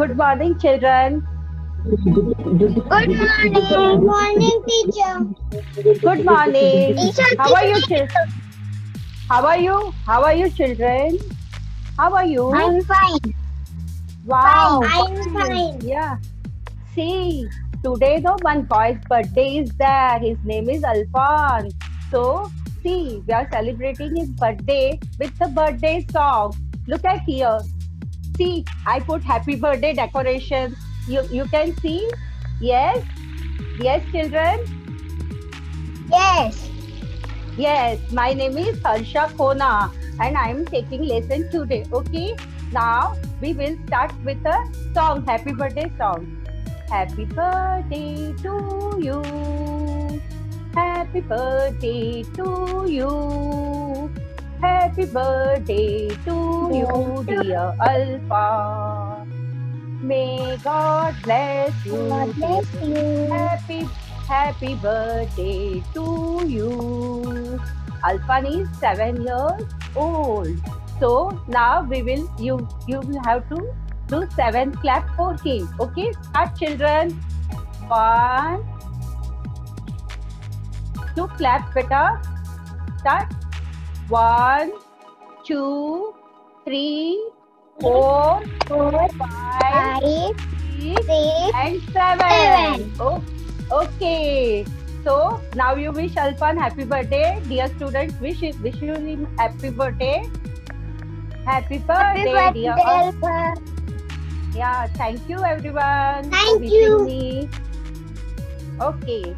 Good morning, children. Good morning. Morning, teacher. Good morning. Teacher, How are you, children? How are you? How are you, children? How are you? I'm fine. Wow. I'm fine. Yeah. See, today the one boy's birthday is there. His name is Alphonse. So, see, we are celebrating his birthday with the birthday song. Look at here. See, I put happy birthday decoration. You can see? Yes? Yes, children? Yes. Yes, my name is Harsha Khona and I am taking lesson today. Okay, now we will start with a song, happy birthday song. Happy birthday to you. Happy birthday to you. Happy birthday to you, dear Alpha. May God bless you. God bless you. Happy birthday to you. Alphan is 7 years old. So now you will have to do 7 clap for him. Okay, start children. 1, 2 clap beta. Start. 1, 2, 3, 4, 5, 6, 6, and 7. 7. Okay. So now you wish Alpan happy birthday. Dear students, wish you him happy birthday. Happy birthday, dear Alpha. Yeah, thank you everyone. Thank for wishing you. Me. Okay.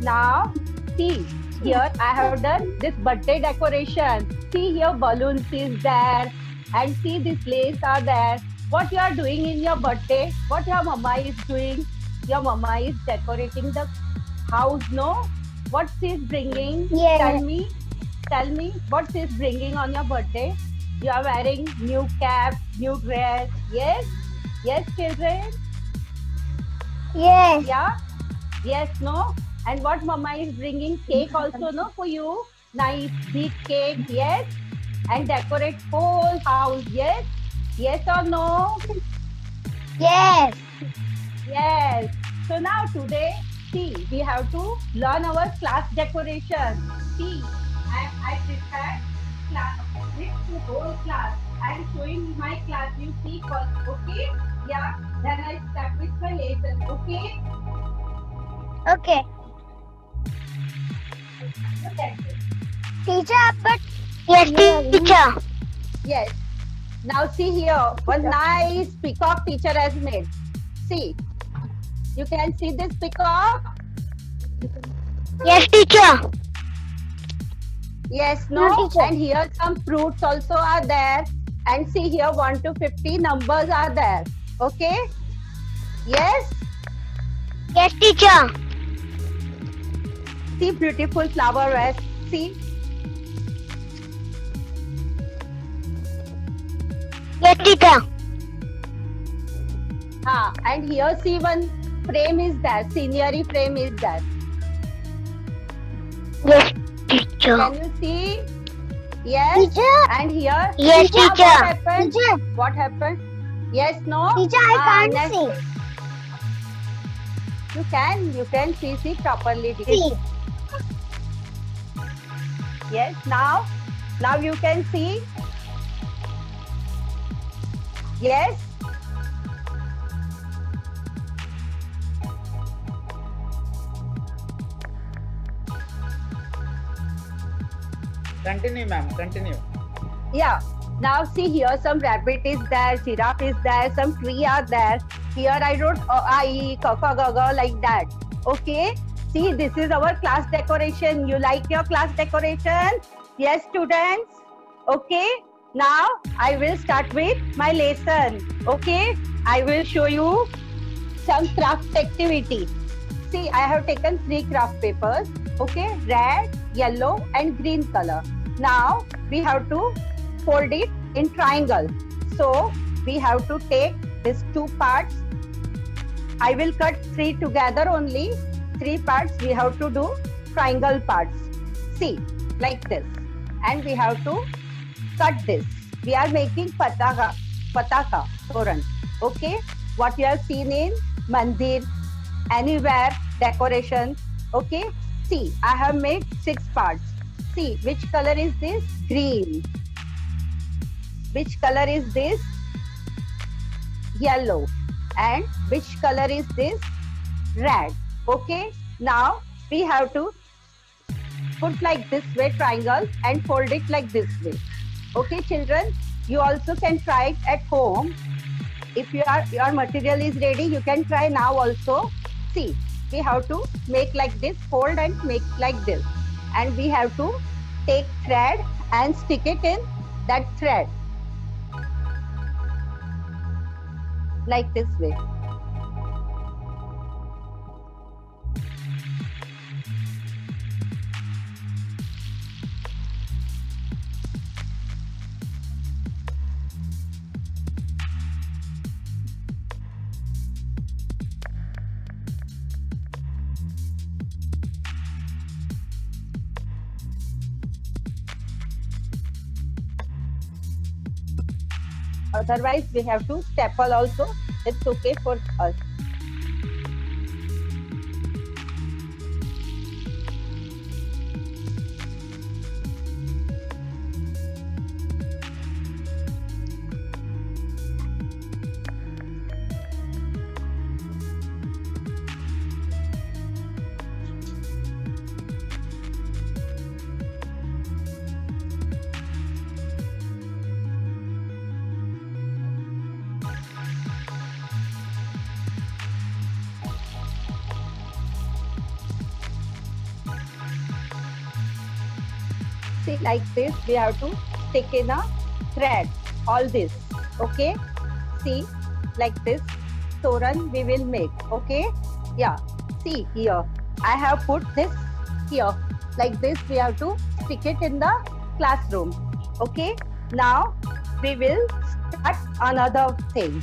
Now see here I have done this birthday decoration. See here balloons is there and see these lace are there. What you are doing in your birthday? What your mama is doing? Your mama is decorating the house, no? What she's bringing? Yes. Tell me what she's bringing on your birthday. You are wearing new cap, new dress. Yes? Yes, children? Yes. Yeah? Yes, no? And what mama is bringing? Cake also, no, for you? Nice big cake, yes? And decorate whole house, yes? Yes or no? Yes. Yes. So now today, see, we have to learn our class decoration. See, I prepared class with the whole class. I am showing my class. You see first, okay? Yeah. Then I start with my lesson, okay? Okay. Look at this. Teacher, but yes, teacher. Yes. Now see here, one nice peacock teacher has made. See. You can see this peacock? Yes, teacher. Yes, no? No, teacher. And here some fruits also are there. And see here 1 to 50 numbers are there. Okay? Yes? Yes, teacher. See beautiful flower vase. See? Yes, teacher. And here see one frame is there. Scenery frame is there. Yes, teacher. Can you see? Yes. Teacher. And here. Yes, What teacher. happened? Teacher. What happened? Yes, no? Teacher, I can't next. see. You can see properly. See. Yes, now you can see. Yes. Continue, ma'am. Continue. Yeah. Now see here some rabbit is there, giraffe is there, some tree are there. Here I wrote I, kaka, gaga like that. Okay. See, this is our class decoration. You like your class decoration? Yes, students? Okay. Now I will start with my lesson. Okay. I will show you some craft activity. See, I have taken 3 craft papers. Okay. Red, yellow and green color. Now we have to fold it in triangle. So we have to take these 2 parts. I will cut 3 together only. 3 parts we have to do triangle parts. See, like this. And we have to cut this. We are making pataka, toran. Okay. what you have seen in mandir, anywhere decoration. Okay, see, I have made 6 parts. See, which color is this? Green. Which color is this? Yellow. And which color is this? Red. Okay, now we have to put like this way triangle and fold it like this way. Okay, children, you also can try it at home. If your material is ready, you can try now also. See, we have to make like this, fold and make like this, and we have to take thread and stick it in that thread like this way. Otherwise, we have to staple also. It's okay for us. See, like this, we have to stick in a thread, all this, okay? See, like this, toran we will make, okay? Yeah, see here, I have put this here, like this, we have to stick it in the classroom, okay? Now, we will start another thing.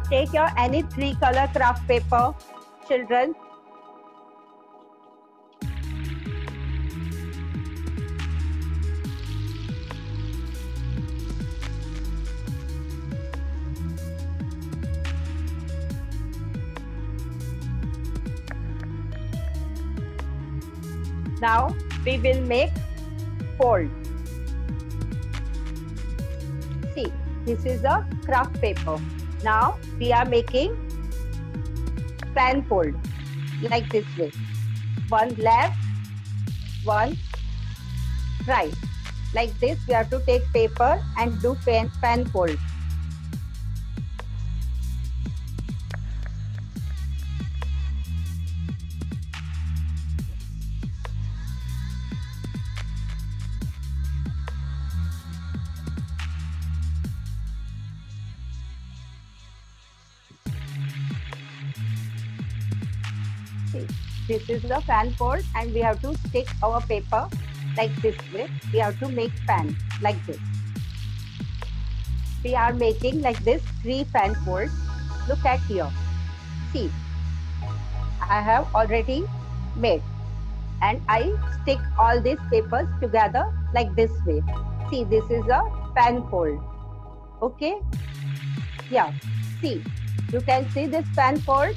Take your any 3 color craft paper, children. Now we will make fold. See, this is a craft paper. Now we are making fan fold like this way. One left, one right. Like this, we have to take paper and do fan fold. See, this is the fan fold and we have to stick our paper like this way. We have to make fan like this. We are making like this 3 fan folds. Look at here. See, I have already made and I stick all these papers together like this way. See, this is a fan fold. Okay? Yeah. See, you can see this fan fold.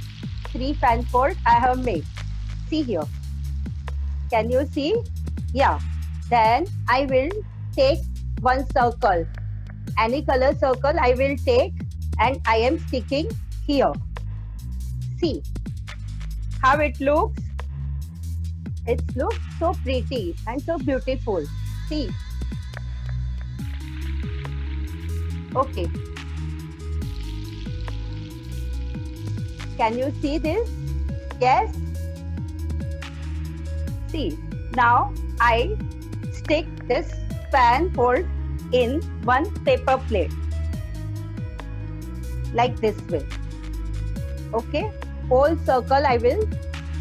3 fan fold I have made. See here. Can you see? Yeah. Then I will take one circle. Any color circle I will take and I am sticking here. See how it looks. It looks so pretty and so beautiful. See. Okay. Can you see this? Yes? See, now I stick this fan fold in one paper plate. Like this way. Okay? Whole circle I will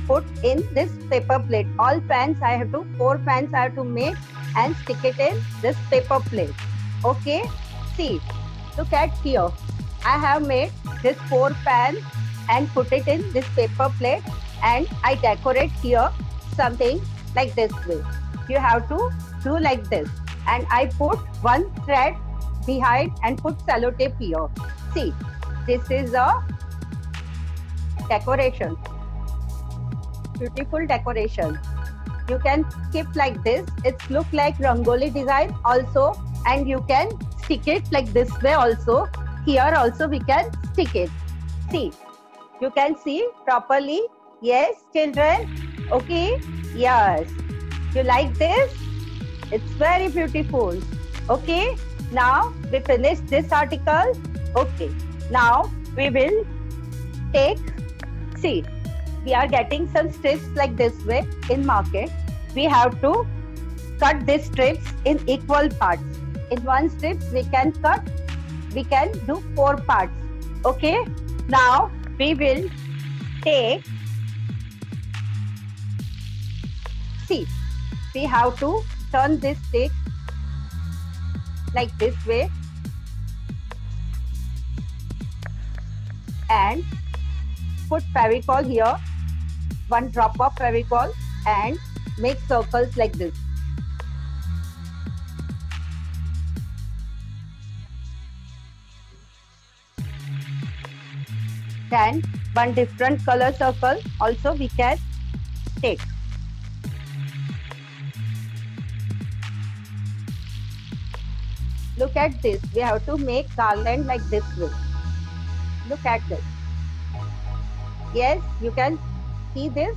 put in this paper plate. All fans I have to, 4 fans I have to make and stick it in this paper plate. Okay? See, look at here. I have made this 4 fans and put it in this paper plate and I decorate here something like this way. You have to do like this. and I put one thread behind and put sellotape here. See, this is a decoration, beautiful decoration. You can keep like this. It's look like rangoli design also, and you can stick it like this way also. Here also we can stick it. See, you can see properly. Yes, children. Okay. Yes. You like this? It's very beautiful. Okay. Now we finish this article. Okay. Now we will take. See, we are getting some strips like this way in market. We have to cut these strips in equal parts. In one strip we can cut, we can do 4 parts. Okay. Now we will take, see, we have to turn this stick like this way and put Fevicol here, 1 drop of Fevicol, and make circles like this. Then 1 different color circle also we can take. Look at this. We have to make garland like this way. Look at this. Yes, you can see this.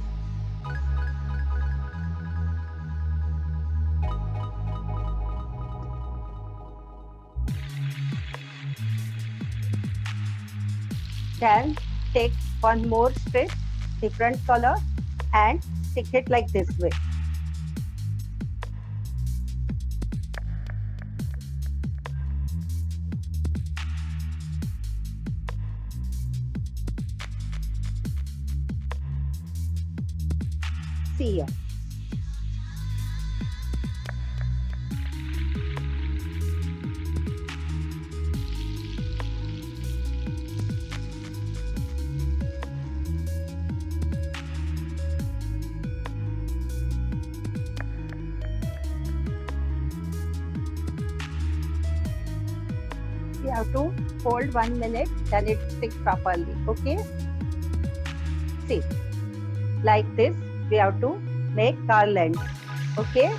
Then take 1 more strip, different color, and stick it like this way. See here. You have to hold 1 minute, then it sticks properly. Okay. See, like this we have to make garlands. Okay.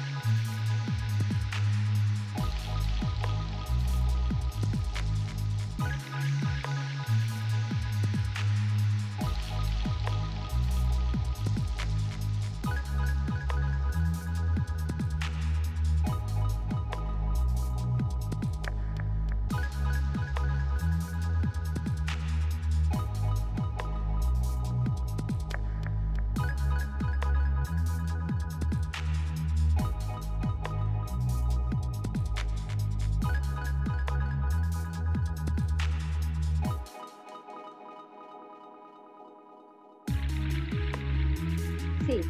See,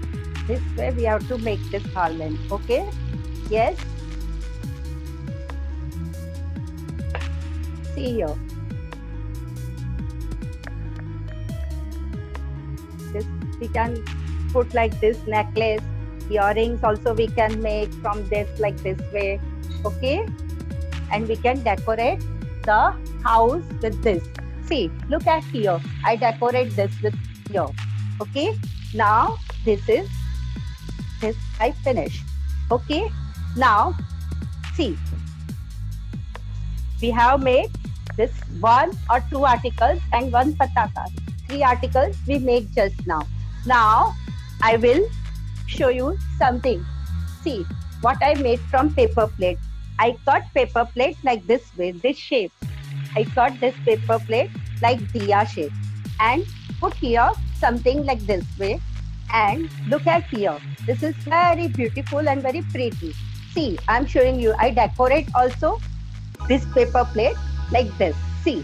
this way we have to make this garland. Okay. Yes. See here. This we can put like this necklace, earrings also we can make from this like this way. Okay. And we can decorate the house with this. See, look at here. I decorate this with here. Okay. Now this I finish. Okay. Now see, we have made this 1 or 2 articles and 1 pataka. 3 articles we make just now. Now I will show you something. See what I made from paper plate. I cut paper plate like this way, this shape. I cut this paper plate like diya shape and put here something like this way. And look at here. This is very beautiful and very pretty. See, I'm showing you. I decorate also this paper plate like this. See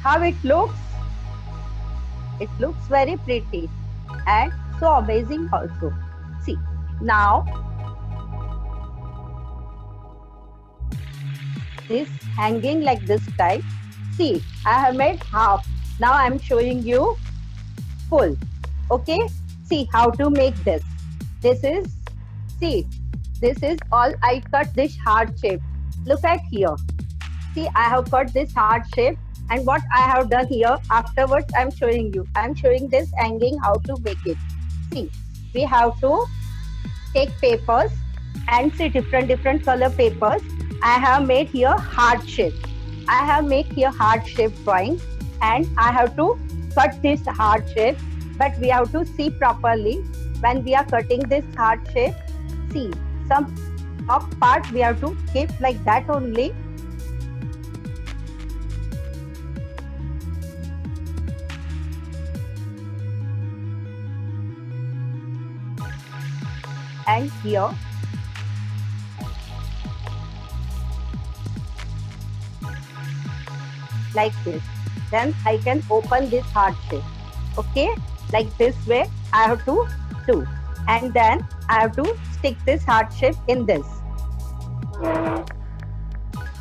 how it looks. It looks very pretty and so amazing also. See, now this hanging like this type. See, I have made half. Now I'm showing you full. Okay. See how to make this. This is, see, This is all I cut this heart shape. Look at here. See, I have cut this heart shape, and what I have done here afterwards I'm showing you. I'm showing this hanging how to make it. See, we have to take papers and see different color papers. I have made here heart shape. I have made here heart shape drawing, and I have to cut this heart shape, but we have to see properly when we are cutting this heart shape. See, some top part we have to keep like that only. And here like this, then I can open this heart shape. Okay, like this way I have to do, and then I have to stick this heart shape in this.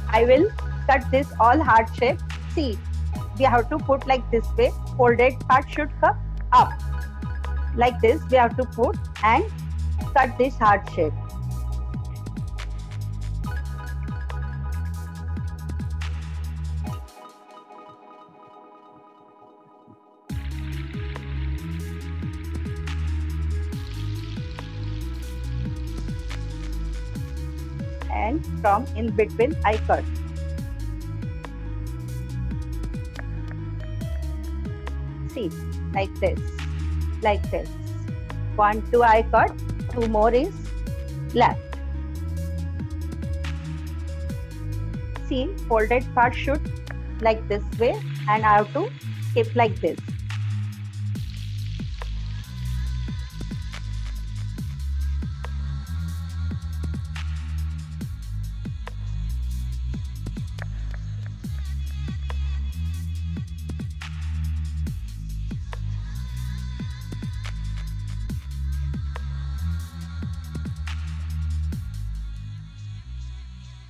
I will cut this all heart shape. See, we have to put like this way. Folded part should come up like this. We have to put and cut this heart shape. And from in between I cut. See, like this, like this. 1, 2 I cut, 2 more is left. See, folded part should like this way, and I have to keep like this.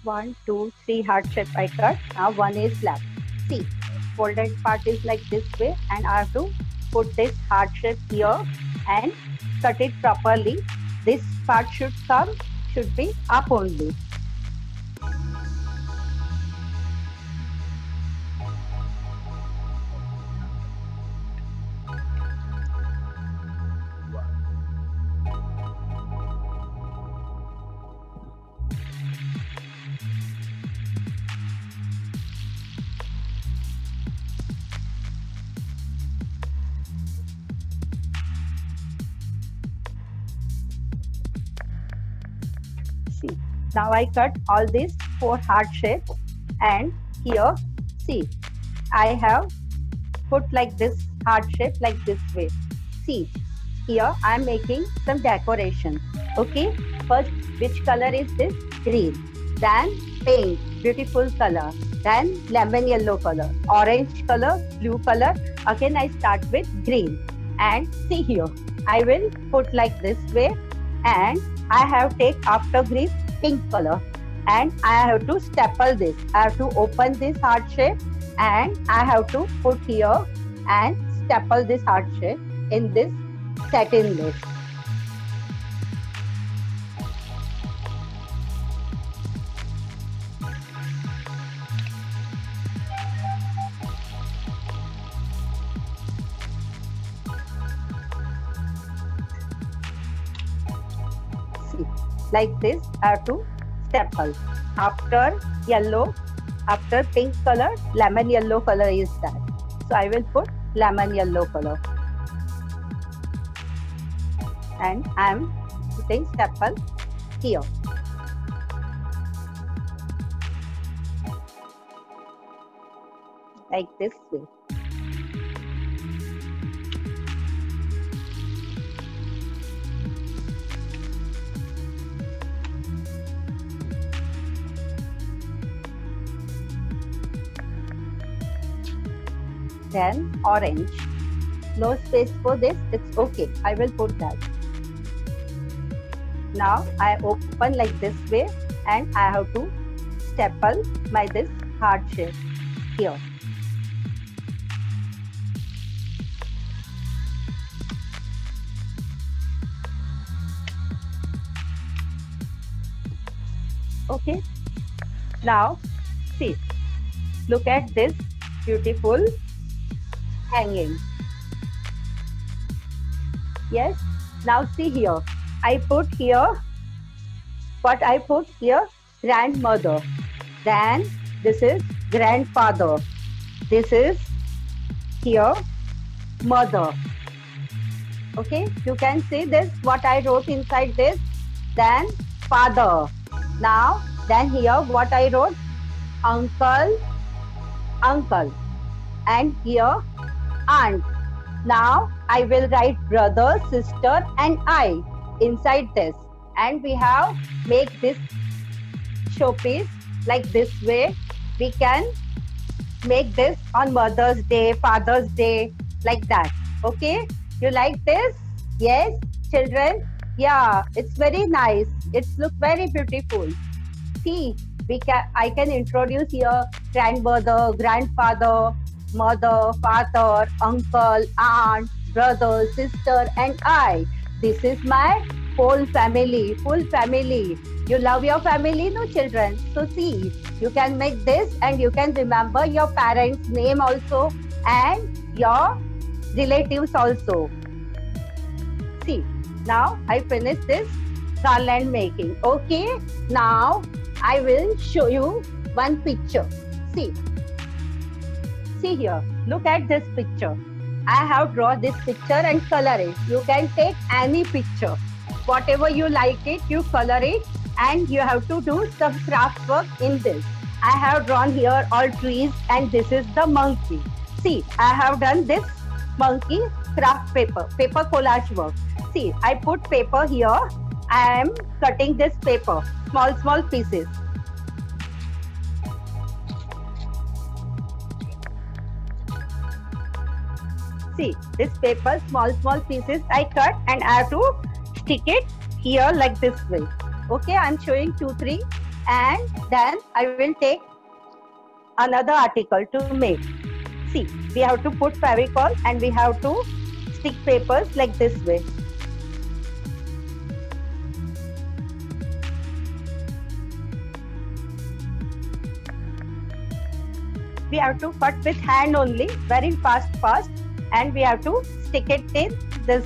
One, two, three heart shape I cut. Now 1 is left. See, folded part is like this way, and I have to put this heart shape here and cut it properly. This part should be up only. See, now I cut all these 4 heart shape, and here see, I have put like this heart shape like this way. See, here I am making some decoration. Okay, first which color is this? Green, then pink, beautiful color, then lemon yellow color, orange color, blue color. Again I start with green, and see here I will put like this way, and I have take after green pink color, and I have to staple this. I have to open this heart shape, and I have to put here and staple this heart shape in this satin lace. Like this, I have to staple. After yellow, after pink color, lemon yellow color is that. So I will put lemon yellow color. And I am putting staple here. Like this way. Then orange. No space for this, it's okay. I will put that. Now I open like this way, and I have to staple my this heart shape here. Okay. Now, see, look at this beautiful hanging. Yes. Now see here. I put here, what I put here, grandmother. Then this is grandfather. This is here, mother. Okay, you can see this, what I wrote inside this. Then father. Now, then here what I wrote, uncle, uncle. And here, aunt. Now, I will write brother, sister and I inside this. And we have make this showpiece like this way. We can make this on Mother's Day, Father's Day, like that. Okay? You like this? Yes, children? Yeah, it's very nice. It's look very beautiful. See, I can introduce here grandmother, grandfather, mother, father, uncle, aunt, brother, sister, and I. This is my whole family, full family. You love your family, no children? So see, you can make this and you can remember your parents' name also and your relatives also. See, now I finished this garland making. Okay, now I will show you one picture. See here, look at this picture. I have drawn this picture and color it. You can take any picture. Whatever you like it, you color it and you have to do some craft work in this. I have drawn here all trees and this is the monkey. See, I have done this monkey craft paper collage work. See, I put paper here. I am cutting this paper, small pieces. See, this paper, small pieces I cut and I have to stick it here like this way. Okay, I am showing 2, 3 and then I will take another article to make. See, we have to put Fevicol and we have to stick papers like this way. We have to cut with hand only, very fast, and we have to stick it in this.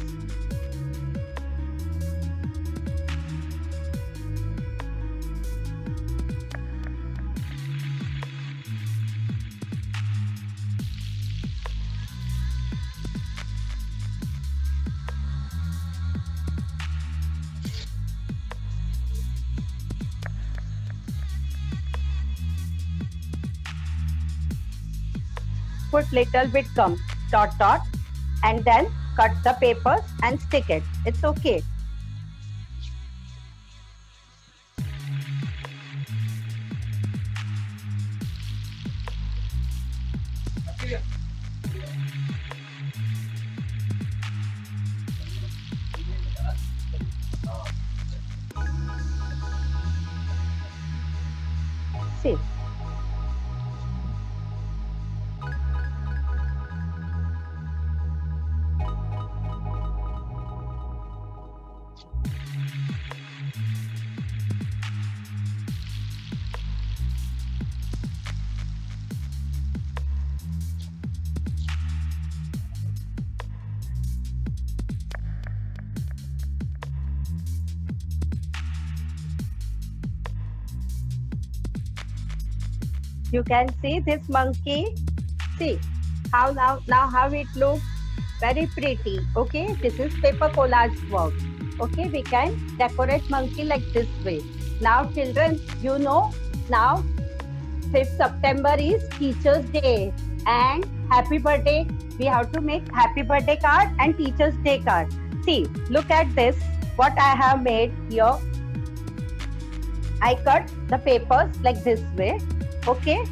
Put little bit gum, dot, and then cut the papers and stick it. It's okay. See. You can see this monkey. See how now how it looks, very pretty. Okay, this is paper collage work. Okay, we can decorate monkey like this way. Now children, you know, now 5th September is Teachers Day and happy birthday. We have to make happy birthday card and Teachers Day card. See, look at this, what I have made here. I cut the papers like this way. Okay,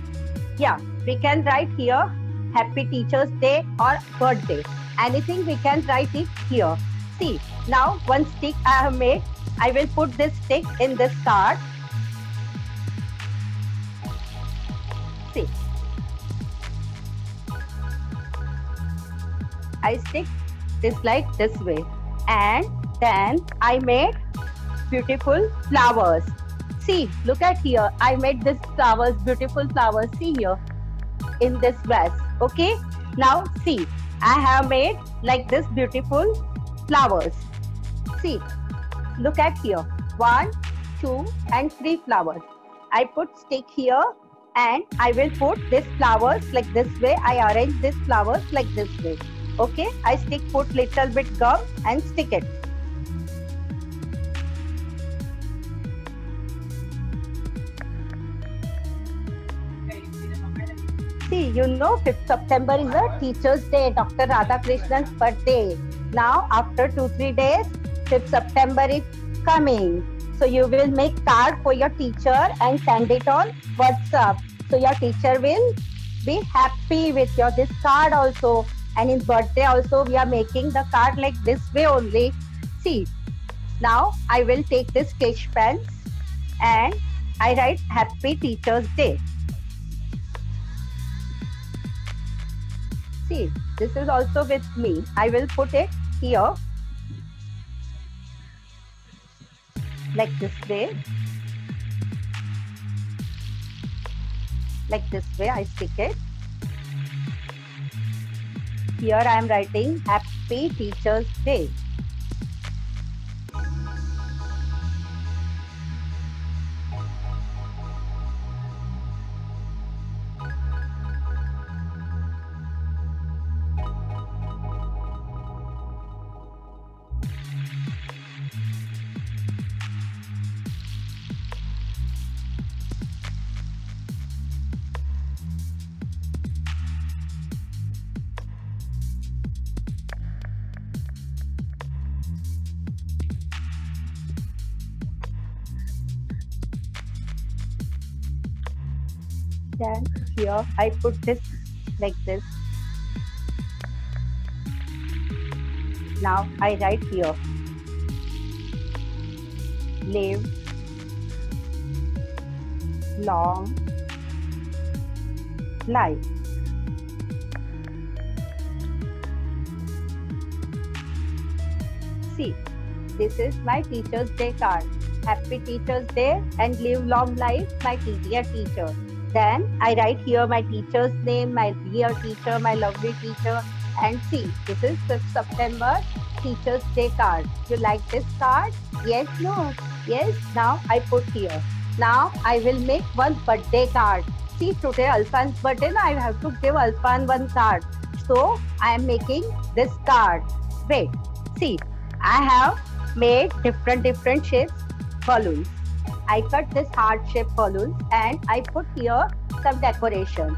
yeah, we can write here Happy Teachers Day or birthday. Anything we can write it here. See, now one stick I have made. I will put this stick in this card. See, I stick this like this way and then I made beautiful flowers. See, look at here. I made this flowers, beautiful flowers. See here in this vase. Okay. Now see, I have made like this beautiful flowers. See, look at here. 1, 2, and 3 flowers. I put stick here and I will put these flowers like this way. I arrange these flowers like this way. Okay. I put little bit gum and stick it. See, you know 5th September is a Teacher's Day, Dr. Radhakrishnan's birthday. Now, after 2-3 days, 5th September is coming. So, you will make card for your teacher and send it on WhatsApp. So, your teacher will be happy with your this card also. And in birthday also, we are making the card like this way only. See, now I will take this sketch pens and I write Happy Teacher's Day. See, this is also with me. I will put it here like this way. Like this way, I stick it. Here I am writing Happy Teacher's Day. Then here I put this like this. Now I write here, live long life. See, this is my Teacher's Day card. Happy Teacher's Day and live long life, my dear teacher. Then I write here my teacher's name, my dear teacher, my lovely teacher. And see, this is 5th September Teacher's Day card. You like this card? Yes, no? Yes, now I put here. Now I will make one birthday card. See, today Alfan's birthday, now I have to give Alfan one card. So I am making this card. Wait, see, I have made different shapes balloons. I cut this heart-shaped balloons and I put here some decoration.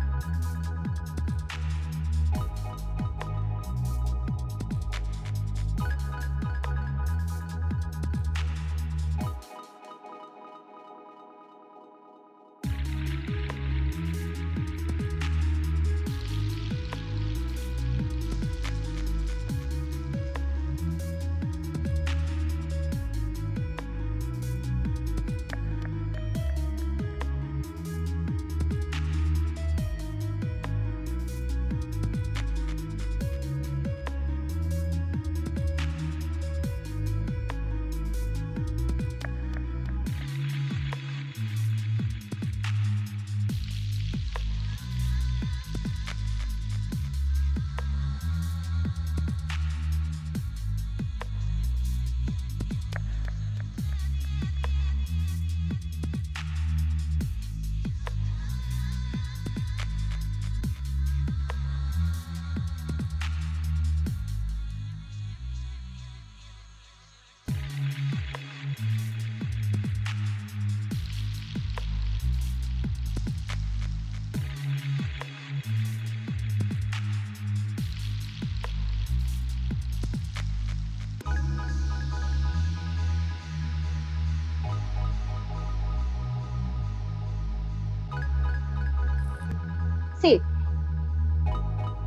See,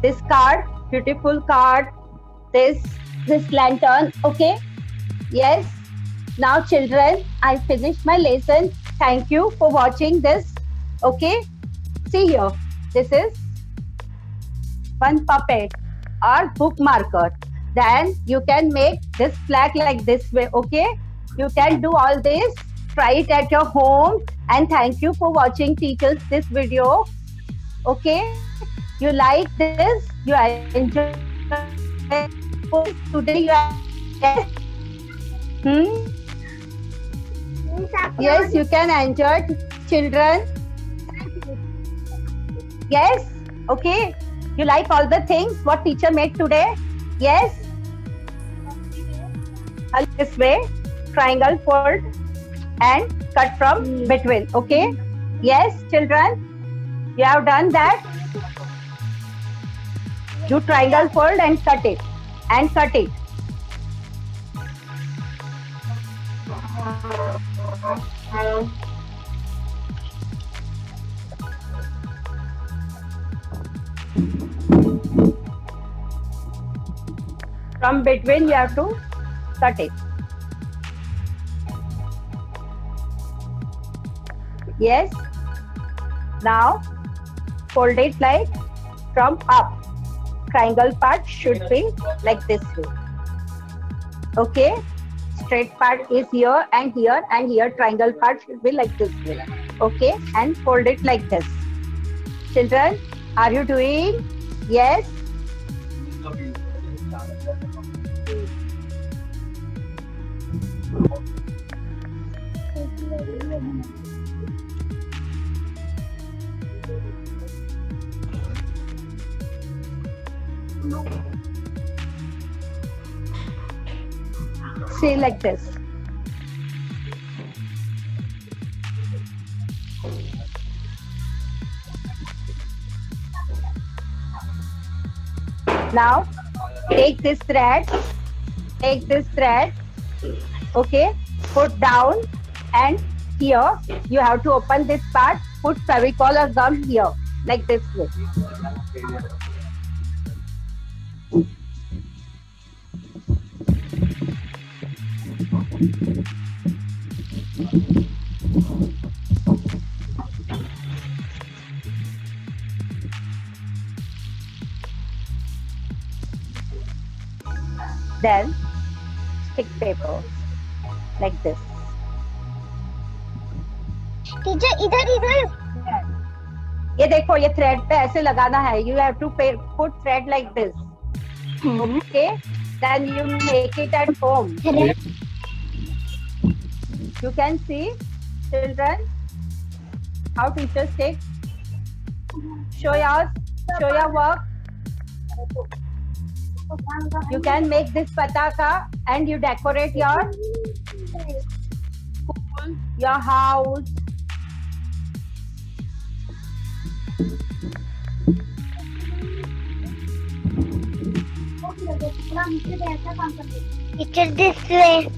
this card, beautiful card, this lantern, okay? Yes. Now children, I finished my lesson. Thank you for watching this, okay? See here, this is one puppet or book marker. Then you can make this flag like this way, okay? You can do all this try it at your home, and thank you for watching teachers this video. Okay, you like this, you enjoy today, you are yes. Yes, you can enjoy, children. Yes, okay, you like all the things what teacher made today? Yes. This way, triangle, fold and cut from between. Okay, yes, children, you have done that. Do triangle, fold and cut it, and cut it. From between you have to cut it. Yes. Now fold it like from up. Triangle part should be like this way. Okay. Straight part is here and here, and here triangle part should be like this way. Okay. And fold it like this. Children, are you doing? Yes. See, like this. Now take this thread, okay, put down, and here you have to open this part, put Fevicol or gum here, like this way. Then stick paper like this. Teacher इधर इधर ये देखो, ये thread पे ऐसे लगाना है. You have to put thread like this. Okay, then you make it at home. You can see, children, how teachers take. Show your work. You can make this pataka and you decorate your school, your house. It is this way.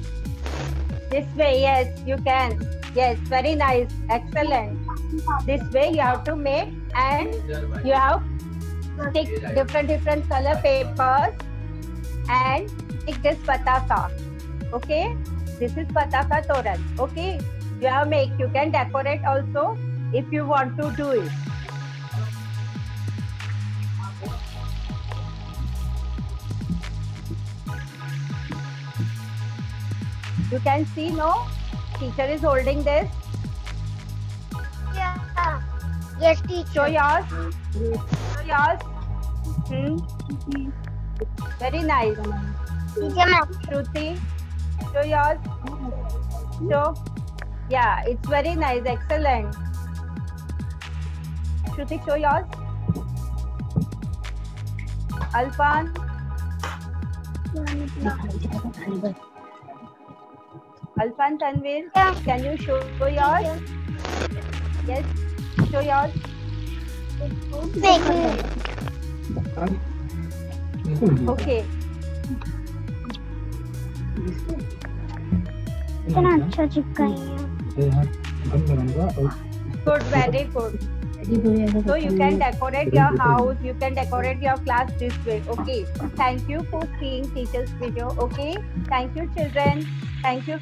This way, yes, you can. Yes, very nice, excellent. This way you have to make, and you have stick different color papers and stick this pataka. Okay, this is pataka toran. Okay, you have make. You can decorate also if you want to do it. You can see, no? Teacher is holding this. Yeah. Yes, teacher. Show yours. Show yours. Very nice. Teacher, Shruti, show yours. Show. Yeah, it's very nice. Excellent. Shruti, show yours. Alpan. Alpan, Tanvir, can you show yours? Yes, show yours. Okay. इतना अच्छा चिपका है. Good, very good. So you can decorate your house, you can decorate your class this way. Okay. Thank you for seeing teacher's video. Okay. Thank you, children. Thank you.